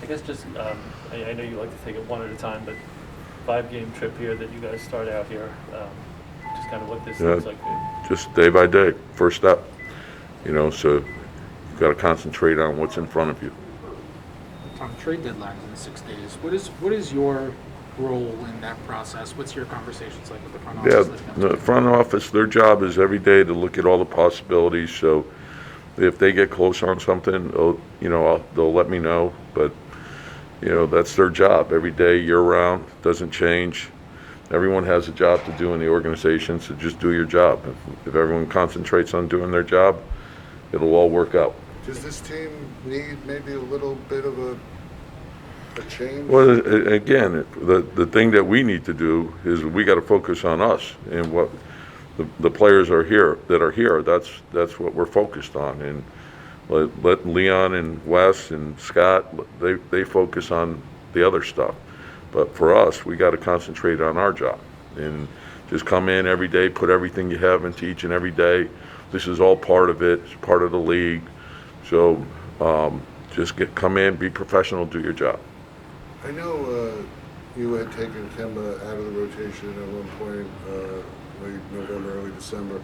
I guess just, I know you like to take it one at a time, but 5-game trip here that you guys start out here, just kind of what this Yeah, looks like. just day by day, first step. So you've got to concentrate on what's in front of you. Tom, trade deadline in 6 days. What is your role in that process? What's your conversations like with the front office? Yeah, the front office, their job is every day to look at all the possibilities. So if they get close on something, they'll let me know. But that's their job every day, year round. Doesn't change. Everyone has a job to do in the organization, so just do your job. If everyone concentrates on doing their job, it'll all work out. Does this team need maybe a little bit of a change? Well, again, the thing that we need to do is we got to focus on us and what the players are here that are here. That's what we're focused on, and let Leon and Wes and Scott they focus on the other stuff. But for us, we got to concentrate on our job and just come in every day, put everything you have into each and every day. This is all part of it. It's part of the league. So just come in, be professional, do your job. I know you had taken Kemba out of the rotation at one point, late November, early December.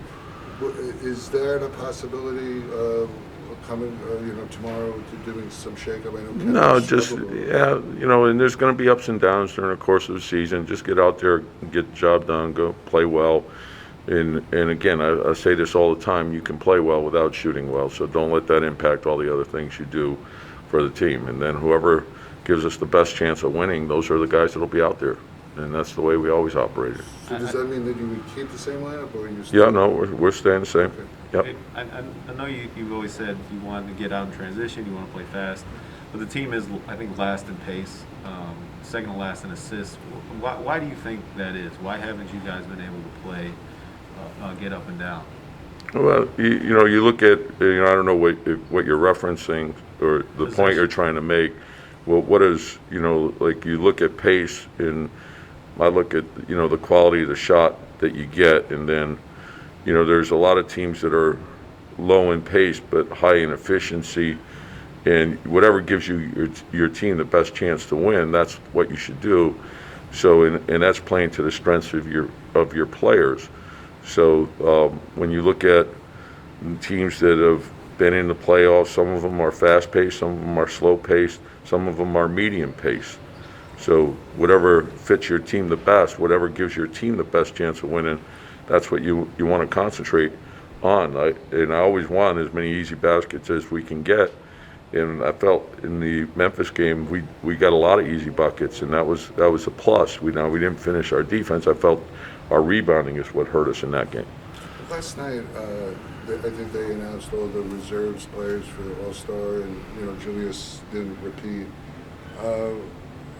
Is there a possibility of coming, tomorrow to doing some shakeup? I know Kemba No, just, struggled. yeah, and there's going to be ups and downs during the course of the season. Just get out there, get the job done, go play well. And again, I say this all the time, you can play well without shooting well, so don't let that impact all the other things you do for the team. And then whoever gives us the best chance of winning, those are the guys that'll be out there. And that's the way we always operated. So does that mean that you would keep the same lineup, or are you still? Yeah, no, we're staying the same. Okay. Yep. I know you've always said you wanted to get out in transition, you want to play fast, but the team is, I think, last in pace, second to last in assists. Why do you think that is? Why haven't you guys been able to play, get up and down? Well, you look at, I don't know what you're referencing or the point you're trying to make. Well, what is, like you look at pace, and I look at, the quality of the shot that you get, and then, there's a lot of teams that are low in pace but high in efficiency, and whatever gives you your team the best chance to win, that's what you should do. So, and that's playing to the strengths of your players. So when you look at teams that have been in the playoffs, some of them are fast-paced, some of them are slow-paced, some of them are medium-paced. So whatever fits your team the best, whatever gives your team the best chance of winning, that's what you want to concentrate on. I always want as many easy baskets as we can get. And I felt in the Memphis game we got a lot of easy buckets, and that was a plus. We didn't finish our defense. I felt our rebounding is what hurt us in that game. Last night, I think they announced all the reserves players for the All-Star, and Julius didn't repeat.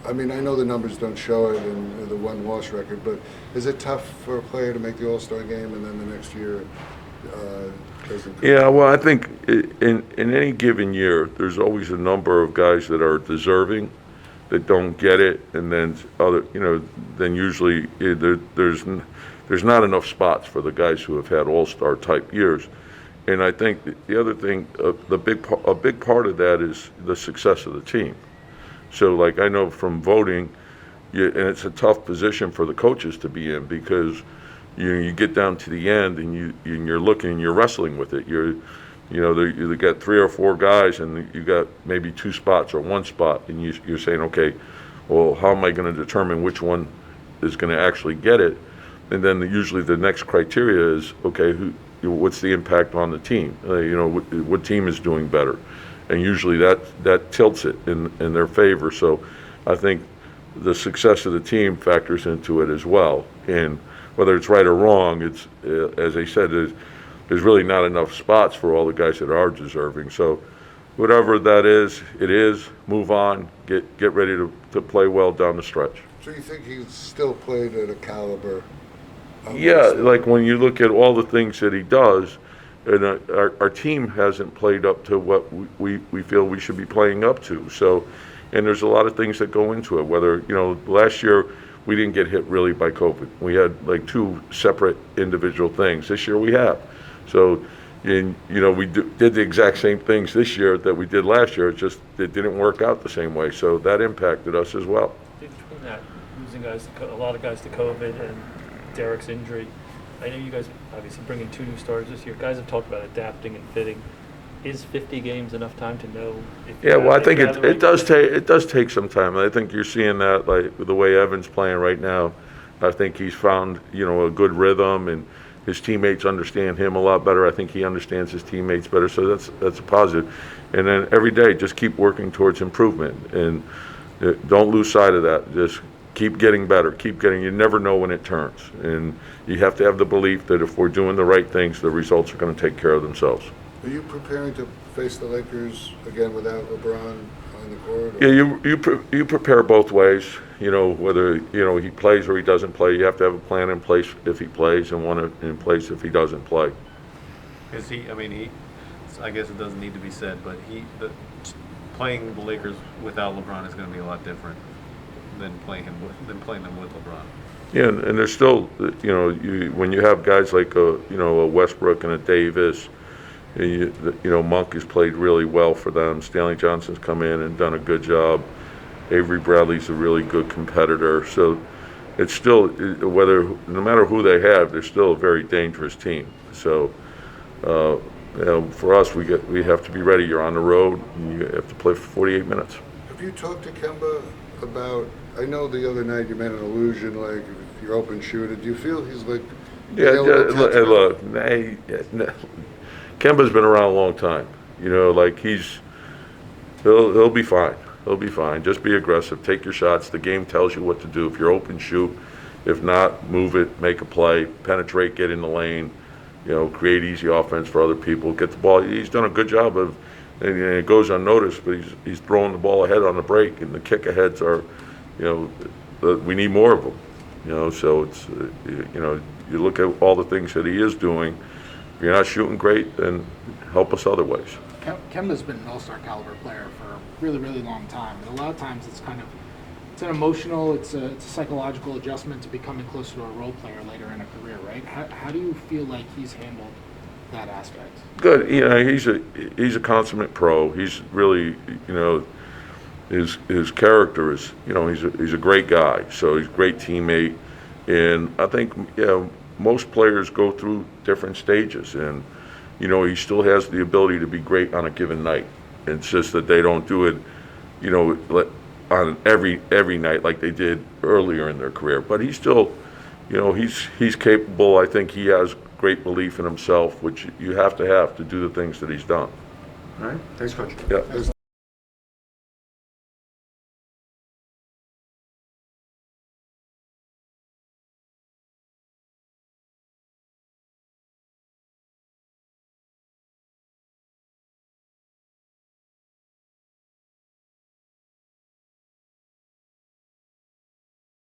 I know the numbers don't show it and the one-loss record, but is it tough for a player to make the All-Star game and then the next year doesn't? Yeah, well, I think in any given year, there's always a number of guys that are deserving that don't get it, and then then usually there's not enough spots for the guys who have had all-star type years. And I think the other thing, a big part of that is the success of the team. So, like, I know from voting, and it's a tough position for the coaches to be in, because you get down to the end and you're looking and you're wrestling with it. You got 3 or 4 guys, and you got maybe 2 spots or 1 spot, and you're saying, okay, well, how am I going to determine which one is going to actually get it? And then usually the next criteria is, okay, what's the impact on the team? What team is doing better? And usually that tilts it in their favor. So I think the success of the team factors into it as well. And whether it's right or wrong, it's as I said, there's really not enough spots for all the guys that are deserving. So whatever that is, it is. Move on. Get ready to play well down the stretch. So you think he's still played at a caliber? Yeah, like when you look at all the things that he does, and our team hasn't played up to what we feel we should be playing up to. So, and there's a lot of things that go into it. Whether, last year we didn't get hit really by COVID. We had like 2 separate individual things. This year we have. So, And, you know, we did the exact same things this year that we did last year. It didn't work out the same way. So that impacted us as well. Between that, losing guys, a lot of guys to COVID and Derek's injury, I know you guys obviously bringing 2 new starters this year. Guys have talked about adapting and fitting. Is 50 games enough time to know? If you Yeah, well, I think have the it right does take some time. I think you're seeing that, like, with the way Evan's playing right now. I think he's found, you know, a good rhythm, and his teammates understand him a lot better. I think he understands his teammates better, so that's a positive. And then every day, just keep working towards improvement, and don't lose sight of that. Just keep getting better, you never know when it turns. And you have to have the belief that if we're doing the right things, the results are going to take care of themselves. Are you preparing to face the Lakers again without LeBron on the court? Yeah, you prepare both ways. You know, whether, you know, he plays or he doesn't play, you have to have a plan in place if he plays and one in place if he doesn't play. Is he? I mean, I guess it doesn't need to be said, but playing the Lakers without LeBron is going to be a lot different than playing them with LeBron. Yeah, and there's still, you know, when you have guys like a Westbrook and a Davis, you know, Monk has played really well for them. Stanley Johnson's come in and done a good job. Avery Bradley's a really good competitor. So it's still, no matter who they have, they're still a very dangerous team. So, you know, for us, we have to be ready. You're on the road, and you have to play for 48 minutes. Have you talked to Kemba about, I know the other night you made an allusion, like, if you're open shooter, do you feel he's like, Yeah, look, Kemba's been around a long time. You know, like he'll be fine. He'll be fine. Just be aggressive. Take your shots. The game tells you what to do. If you're open, shoot. If not, move it, make a play, penetrate, get in the lane, you know, create easy offense for other people, get the ball. He's done a good job of, and it goes unnoticed, but he's throwing the ball ahead on the break, and the kick aheads are, you know, we need more of them. You know, so it's, you know, you look at all the things that he is doing. If you're not shooting great, then help us other ways. Kemba's been an all-star caliber player for a really, really long time. And a lot of times it's an emotional, it's a psychological adjustment to becoming closer to a role player later in a career, right? How do you feel like he's handled that aspect? Good. You know, he's a consummate pro. He's really, you know, his character is, you know, he's a great guy. So he's a great teammate. And I think, you know, most players go through different stages, and, you know, he still has the ability to be great on a given night. It's just that they don't do it, you know, on every night like they did earlier in their career. But he's still, you know, he's capable. I think he has great belief in himself, which you have to do the things that he's done. All right, thanks, Coach. Yeah.